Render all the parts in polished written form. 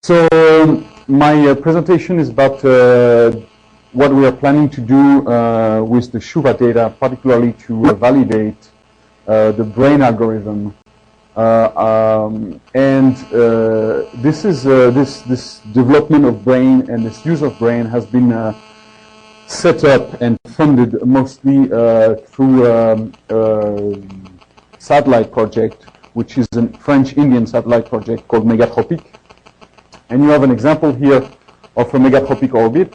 So my presentation is about what we are planning to do with the CHUVA data, particularly to validate the brain algorithm. This development of brain and this use of brain has been set up and funded mostly through a satellite project, which is a French-Indian satellite project called Megatropic. And you have an example here of a megatropic orbit.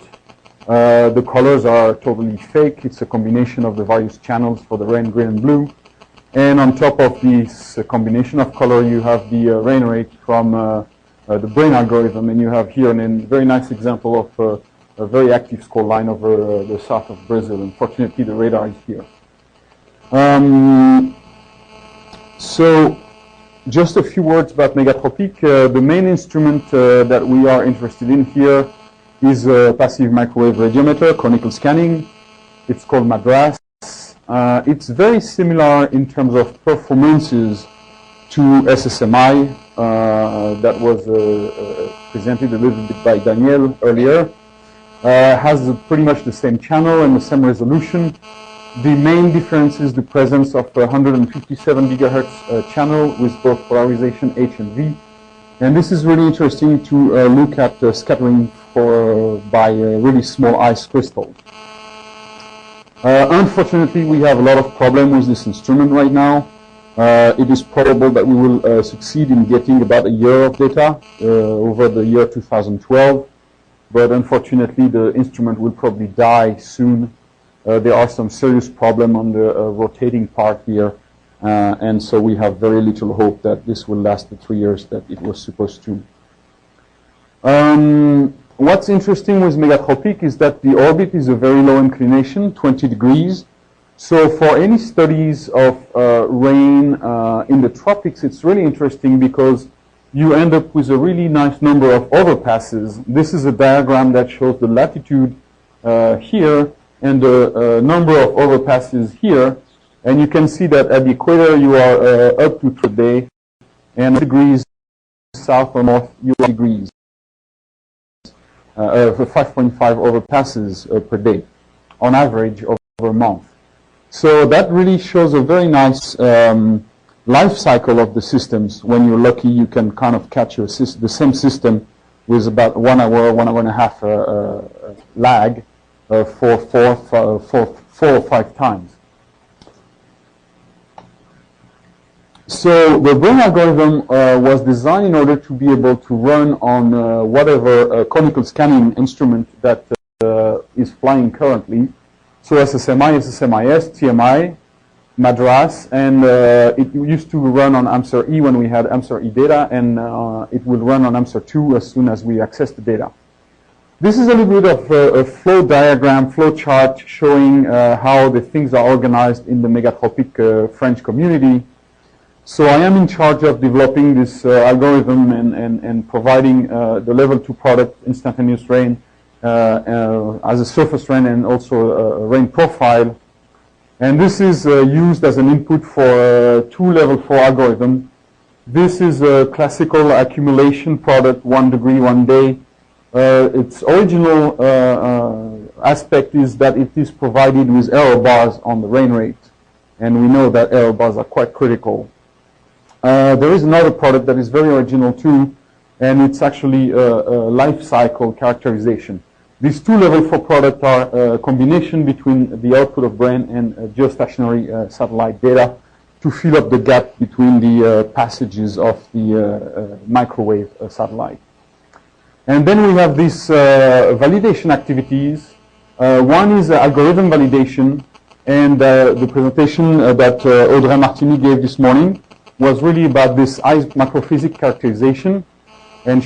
The colors are totally fake. It's a combination of the various channels for the rain, green, and blue. And on top of this combination of color, you have the rain rate from the brain algorithm. And you have here a very nice example of a very active score line over the south of Brazil. Unfortunately, the radar is here. So just a few words about Megatropic. The main instrument that we are interested in here is a passive microwave radiometer, conical scanning. It's called MADRAS. It's very similar in terms of performances to SSMI that was presented a little bit by Daniel earlier. Has pretty much the same channel and the same resolution. The main difference is the presence of a 157 gigahertz channel with both polarization H and V. And this is really interesting to look at scattering by really small ice crystals. Unfortunately, we have a lot of problems with this instrument right now. It is probable that we will succeed in getting about a year of data over the year 2012. But unfortunately, the instrument will probably die soon. There are some serious problems on the rotating part here, and so we have very little hope that this will last the 3 years that it was supposed to. What's interesting with Megatropic is that the orbit is a very low inclination, 20 degrees. So for any studies of rain in the tropics, it's really interesting because you end up with a really nice number of overpasses. This is a diagram that shows the latitude here and the number of overpasses here, and you can see that at the equator you are up to today, and degrees south or north you are degrees, 5.5 overpasses per day, on average over a month. So that really shows a very nice life cycle of the systems. When you're lucky, you can kind of catch the same system with about 1 hour, 1 hour and a half lag. 4 or 5 times. So the brain algorithm was designed in order to be able to run on whatever conical scanning instrument that is flying currently. So SSMI, SSMIS, TMI, MADRAS, and it used to run on AMSR E when we had AMSR E data, and it will run on AMSR 2 as soon as we access the data. This is a little bit of a flow diagram, flow chart showing how the things are organized in the Megatropic French community. So I am in charge of developing this algorithm and providing the level 2 product, instantaneous rain, as a surface rain and also a rain profile. And this is used as an input for 2 level 4 algorithm. This is a classical accumulation product, 1 degree, 1 day. Its original aspect is that it is provided with error bars on the rain rate, and we know that error bars are quite critical. There is another product that is very original too, and it's actually a life cycle characterization. These 2 level 4 products are a combination between the output of brain and geostationary satellite data to fill up the gap between the passages of the microwave satellite. And then we have these validation activities. One is algorithm validation, and the presentation that Audrey Martini gave this morning was really about this ice macrophysics characterization. And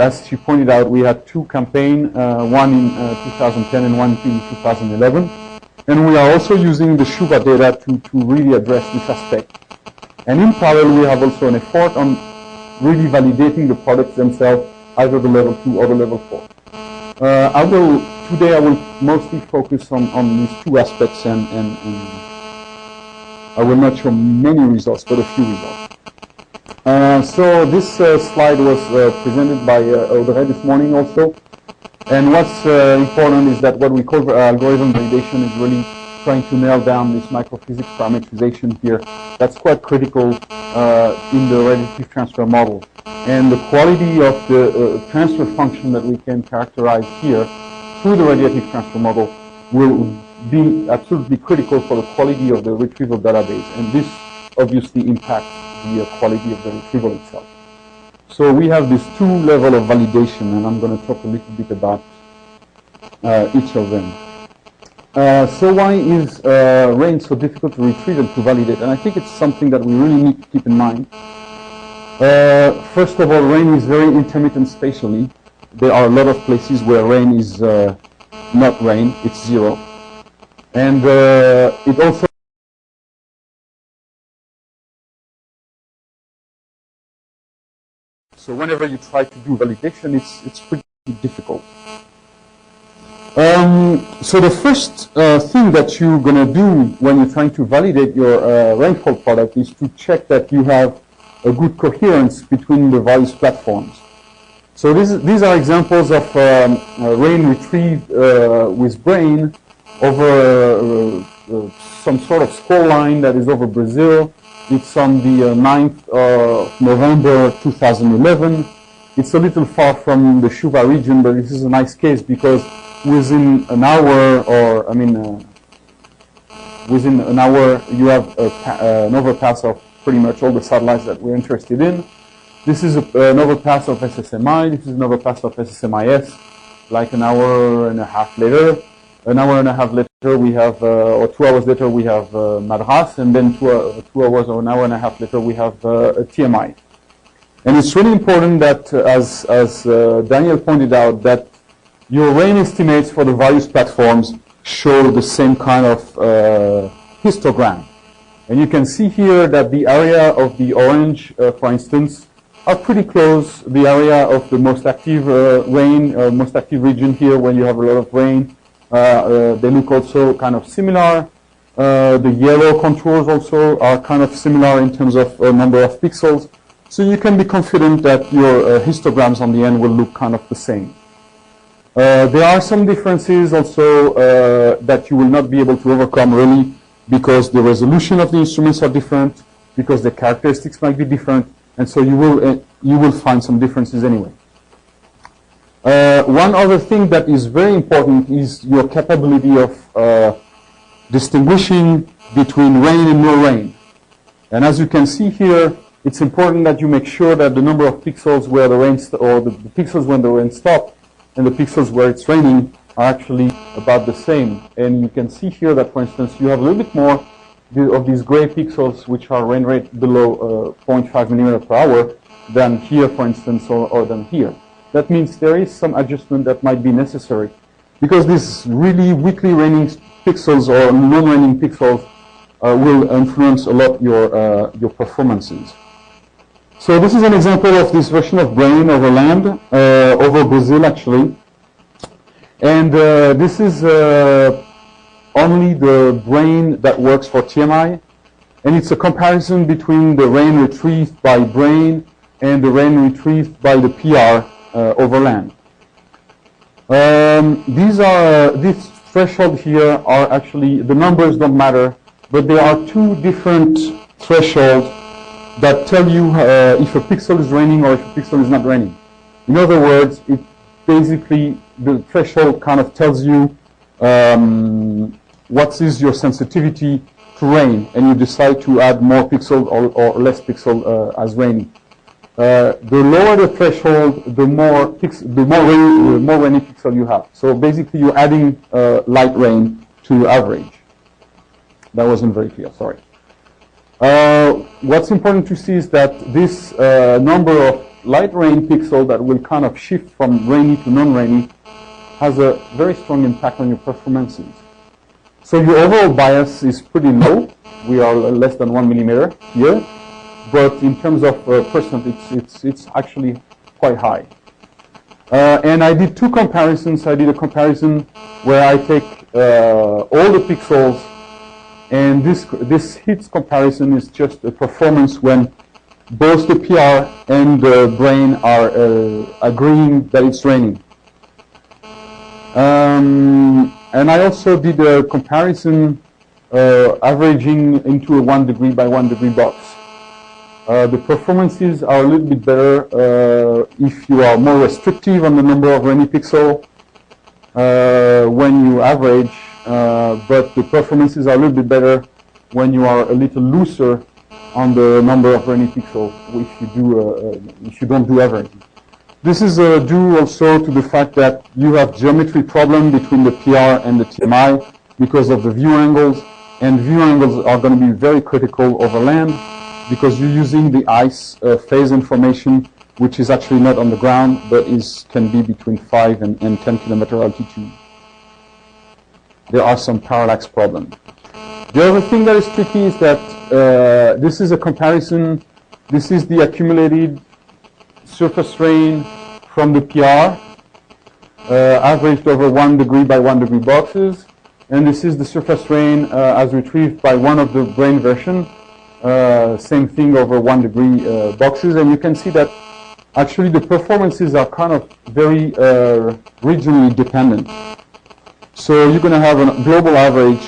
as she pointed out, we had 2 campaigns, one in 2010 and one in 2011. And we are also using the CHUVA data to really address this aspect. And in parallel, we have also an effort on really validating the products themselves, either the level 2 or the level 4. Today I will mostly focus on these 2 aspects, and I will not show many results, but a few results. So this slide was presented by Audrey this morning also. And what's important is that what we call algorithm validation is really trying to nail down this microphysics parameterization here. That's quite critical in the radiative transfer model. And the quality of the transfer function that we can characterize here through the radiative transfer model will be absolutely critical for the quality of the retrieval database. And this obviously impacts the quality of the retrieval itself. So we have this two level of validation, and I'm going to talk a little bit about each of them. So why is RAIN so difficult to retrieve and to validate? And I think it's something that we really need to keep in mind. First of all, RAIN is very intermittent spatially. There are a lot of places where RAIN is not RAIN, it's 0. And it also so whenever you try to do validation, it's pretty difficult. So the first thing that you're going to do when you're trying to validate your rainfall product is to check that you have a good coherence between the various platforms. So these are examples of rain retrieved with brain over some sort of score line that is over Brazil. It's on the 9th of November 2011. It's a little far from the CHUVA region, but this is a nice case because within an hour, within an hour, you have an overpass of pretty much all the satellites that we're interested in. This is an overpass of SSMI. This is an overpass of SSMIS. Like an hour and a half later. An hour and a half later, we have, or 2 hours later, we have Madras, and then 2 hours or an hour and a half later, we have TMI. And it's really important that, as Daniel pointed out, that your rain estimates for the various platforms show the same kind of histogram. And you can see here that the area of the orange, for instance, are pretty close. The area of the most active rain, most active region here, when you have a lot of rain, they look also kind of similar. The yellow contours also are kind of similar in terms of number of pixels. So you can be confident that your histograms on the end will look kind of the same. There are some differences also that you will not be able to overcome really because the resolution of the instruments are different, because the characteristics might be different, and so you will find some differences anyway. One other thing that is very important is your capability of distinguishing between rain and no rain. And as you can see here, it's important that you make sure that the number of pixels where the rain, or the pixels when the rain stops, and the pixels where it's raining are actually about the same. And you can see here that, for instance, you have a little bit more of these gray pixels which are rain rate below 0.5 millimeter per hour than here, for instance, or than here. That means there is some adjustment that might be necessary because these really weakly raining pixels or non-raining pixels will influence a lot your performances. So this is an example of this version of brain over land, over Brazil actually. And this is only the brain that works for TMI. And it's a comparison between the rain retrieved by brain and the rain retrieved by the PR over land. These thresholds here are actually, the numbers don't matter, but there are two different thresholds that tell you if a pixel is raining or if a pixel is not raining. In other words, it basically, the threshold kind of tells you what is your sensitivity to rain, and you decide to add more pixel or less pixel as raining. The lower the threshold, the more rainy pixel you have. So basically, you're adding light rain to average. That wasn't very clear. Sorry. What's important to see is that this number of light rain pixel that will kind of shift from rainy to non-rainy has a very strong impact on your performances. So your overall bias is pretty low. We are less than 1 millimeter here. But in terms of percent, it's actually quite high. And I did two comparisons. I did a comparison where I take all the pixels, and this hits comparison is just a performance when both the PR and the brain are agreeing that it's raining. And I also did a comparison averaging into a 1 degree by 1 degree box. The performances are a little bit better if you are more restrictive on the number of rainy pixels when you average, but the performances are a little bit better when you are a little looser on the number of rainy pixels if you don't do averaging. This is due also to the fact that you have geometry problem between the PR and the TMI because of the view angles, and view angles are going to be very critical over land because you're using the ice phase information, which is actually not on the ground, but can be between 5 and 10 kilometer altitude. There are some parallax problems. The other thing that is tricky is that this is a comparison. This is the accumulated surface rain from the PR, averaged over 1 degree by 1 degree boxes. And this is the surface rain as retrieved by one of the brain version. Same thing over 1 degree boxes. And you can see that actually the performances are kind of very regionally dependent. So you're going to have a global average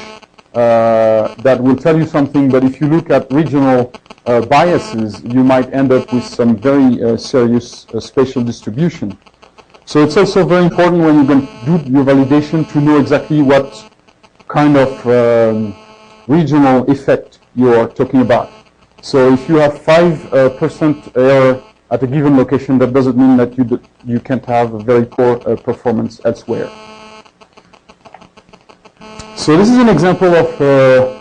that will tell you something, but if you look at regional biases, you might end up with some very serious spatial distribution. So it's also very important when you're going to do your validation to know exactly what kind of regional effect you are talking about. So if you have 5% error at a given location, that doesn't mean that you can't have a very poor performance elsewhere. So this is an example of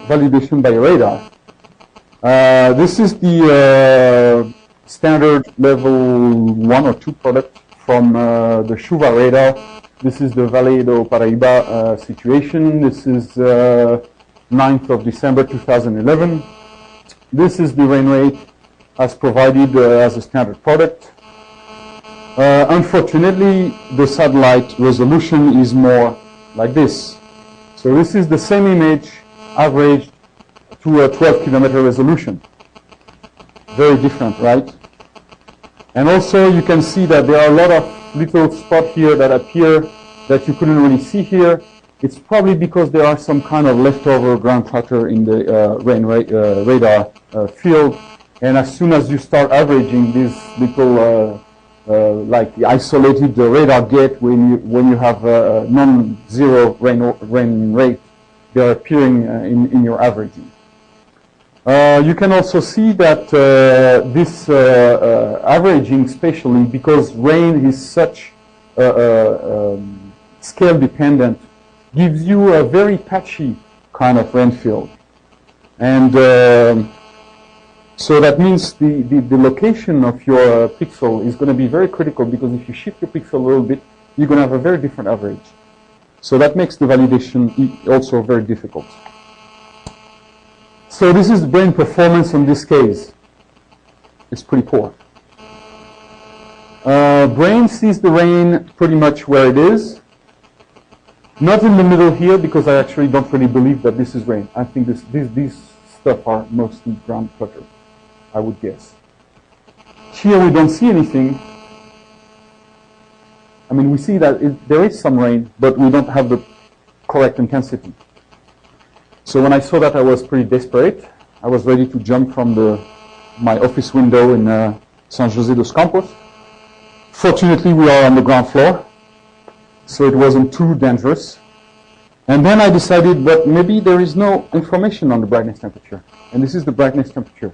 validation by radar. This is the standard level 1 or 2 product from the CHUVA radar. This is the Valle do Paraíba situation. This is 9th of December 2011. This is the rain rate as provided as a standard product. Unfortunately, the satellite resolution is more like this. So this is the same image averaged to a 12 kilometer resolution. Very different, right? And also you can see that there are a lot of little spots here that appear that you couldn't really see here. It's probably because there are some kind of leftover ground clutter in the radar field. And as soon as you start averaging these little like the isolated radar gate, when you have non-zero rain rate, they are appearing in your averaging. You can also see that this averaging spatially, because rain is such scale dependent, gives you a very patchy kind of rain field. And so that means the location of your pixel is going to be very critical, because if you shift your pixel a little bit, you're going to have a very different average. So that makes the validation also very difficult. So this is the brain performance in this case. It's pretty poor. Brain sees the rain pretty much where it is. Not in the middle here, because I actually don't really believe that this is rain. I think these stuff are mostly ground clutter, I would guess. Here we don't see anything. I mean, we see that there is some rain, but we don't have the correct intensity. So when I saw that, I was pretty desperate. I was ready to jump from my office window in San Jose dos Campos. Fortunately, we are on the ground floor, so it wasn't too dangerous. And then I decided, but maybe there is no information on the brightness temperature. And this is the brightness temperature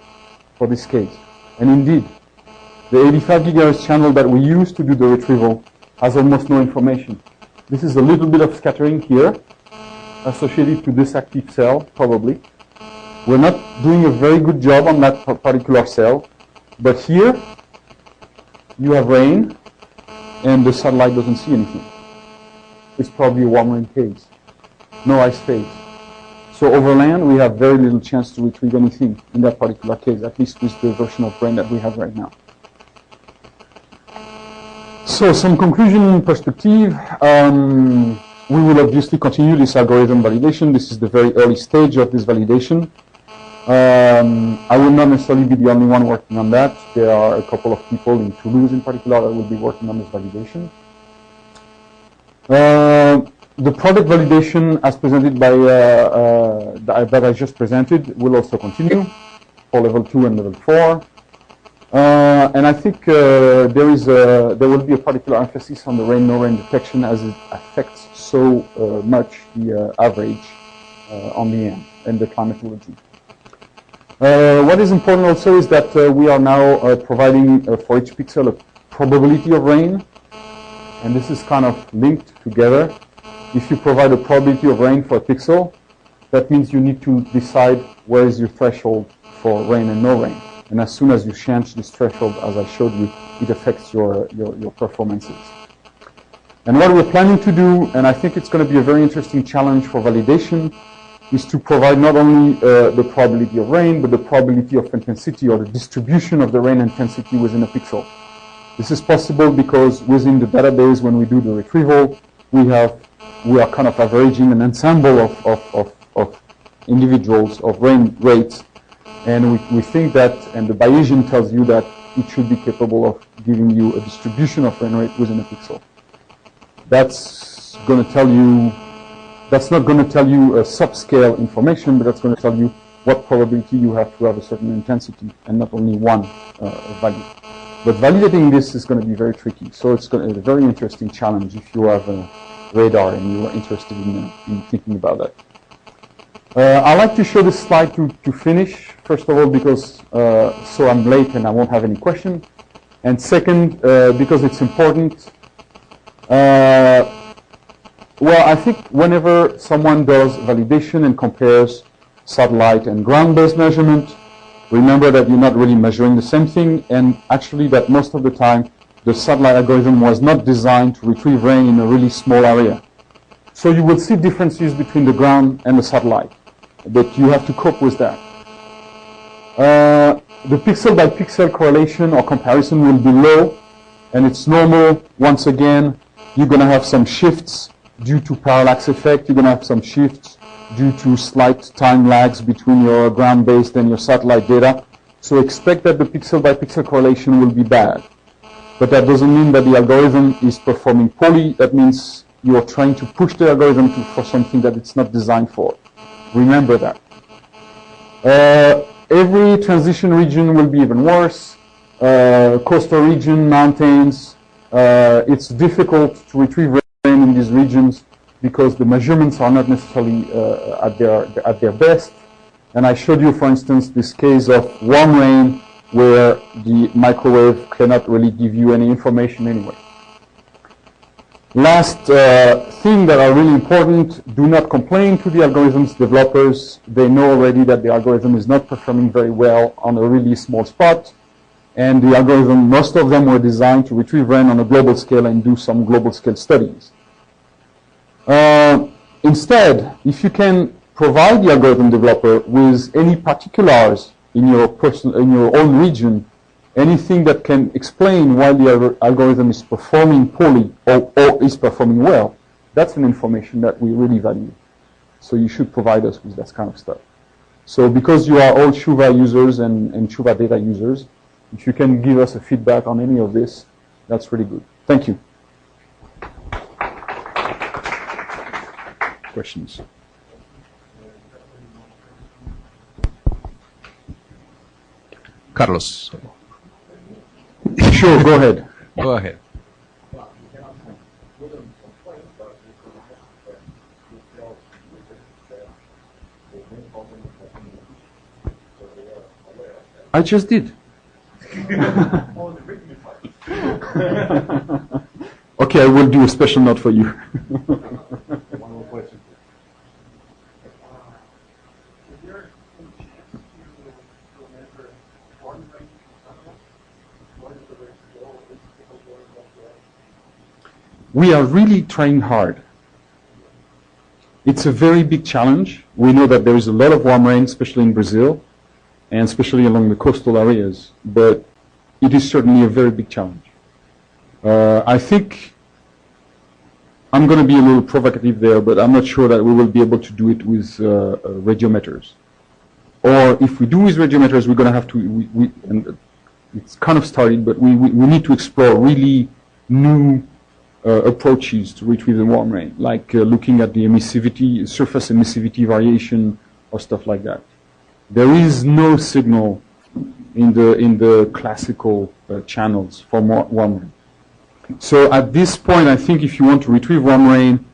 for this case. And indeed, the 85 gigahertz channel that we use to do the retrieval has almost no information. This is a little bit of scattering here, associated to this active cell, probably. We're not doing a very good job on that particular cell, but here you have rain, and the satellite doesn't see anything. It's probably a warm rain case. No ice phase. So over land, we have very little chance to retrieve anything in that particular case, at least with the version of brain that we have right now. So some conclusion in perspective. We will obviously continue this algorithm validation. This is the very early stage of this validation. I will not necessarily be the only one working on that. There are a couple of people in Toulouse in particular that will be working on this validation. The product validation as presented by that I just presented will also continue for level 2 and level 4. And I think there will be a particular emphasis on the rain, no rain detection as it affects so much the average on the end and the climatology. What is important also is that we are now providing for each pixel a probability of rain, and this is kind of linked together. If you provide a probability of rain for a pixel, that means you need to decide where is your threshold for rain and no rain. And as soon as you change this threshold, as I showed you, it affects your performances. And what we're planning to do, and I think it's going to be a very interesting challenge for validation, is to provide not only the probability of rain, but the probability of intensity or the distribution of the rain intensity within a pixel. This is possible because within the database, when we do the retrieval, we are kind of averaging an ensemble of individuals of rain rates, and we think that, and the Bayesian tells you that it should be capable of giving you a distribution of rain rate within a pixel. That's going to tell you. That's not going to tell you a subscale information, but that's going to tell you what probability you have to have a certain intensity and not only one value. But validating this is going to be very tricky. So it's going to be a very interesting challenge if you have a radar and you are interested in thinking about that. I like to show this slide to finish, first of all, because so I'm late and I won't have any question. And second, because it's important. Well, I think whenever someone does validation and compares satellite and ground-based measurement, remember that you're not really measuring the same thing, and actually that most of the time the satellite algorithm was not designed to retrieve rain in a really small area. So you will see differences between the ground and the satellite, but you have to cope with that. The pixel-by-pixel correlation or comparison will be low, and it's normal. Once again, you're going to have some shifts due to parallax effect. You're going to have some shifts due to slight time lags between your ground-based and your satellite data. So expect that the pixel-by-pixel correlation will be bad. But that doesn't mean that the algorithm is performing poorly. That means you are trying to push the algorithm for something that it's not designed for. Remember that. Every transition region will be even worse. Coastal region, mountains. It's difficult to retrieve rain in these regions because the measurements are not necessarily at their best. And I showed you, for instance, this case of warm rain where the microwave cannot really give you any information anyway. Last thing that are really important, do not complain to the algorithms developers. They know already that the algorithm is not performing very well on a really small spot. And the algorithm, most of them were designed to retrieve rain on a global scale and do some global scale studies. Instead, if you can provide the algorithm developer with any particulars in your own region, anything that can explain why the algorithm is performing poorly or is performing well, that's an information that we really value. So you should provide us with that kind of stuff. So because you are all CHUVA users and CHUVA data users, if you can give us a feedback on any of this, that's really good. Thank you. Questions? Carlos. Sure, go ahead. Go ahead. I just did. Okay, I will do a special note for you. One more question. We are really trying hard. It's a very big challenge. We know that there is a lot of warm rain, especially in Brazil, and especially along the coastal areas, but it is certainly a very big challenge. I think I'm going to be a little provocative there, but I'm not sure that we will be able to do it with radiometers Or if we do with radiometers, we're going to have to, and it's kind of started, but we need to explore really new approaches to retrieve the warm rain, like looking at the emissivity, surface emissivity variation, or stuff like that. There is no signal in the classical channels for warm rain. So at this point, I think if you want to retrieve warm rain,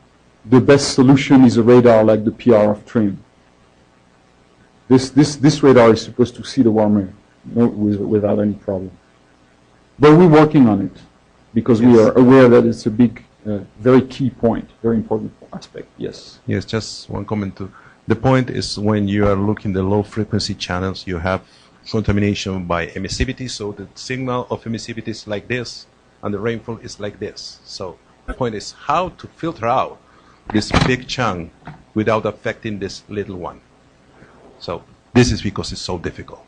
the best solution is a radar like the PRF TRIM. This radar is supposed to see the warm rain without any problem. But we're working on it because we are aware that it's a big, very key point, very important aspect. Yes. Yes, just one comment too. The point is when you are looking at the low frequency channels, you have contamination by emissivity. So the signal of emissivity is like this, and the rainfall is like this. So the point is how to filter out this big chunk without affecting this little one. So this is because it's so difficult.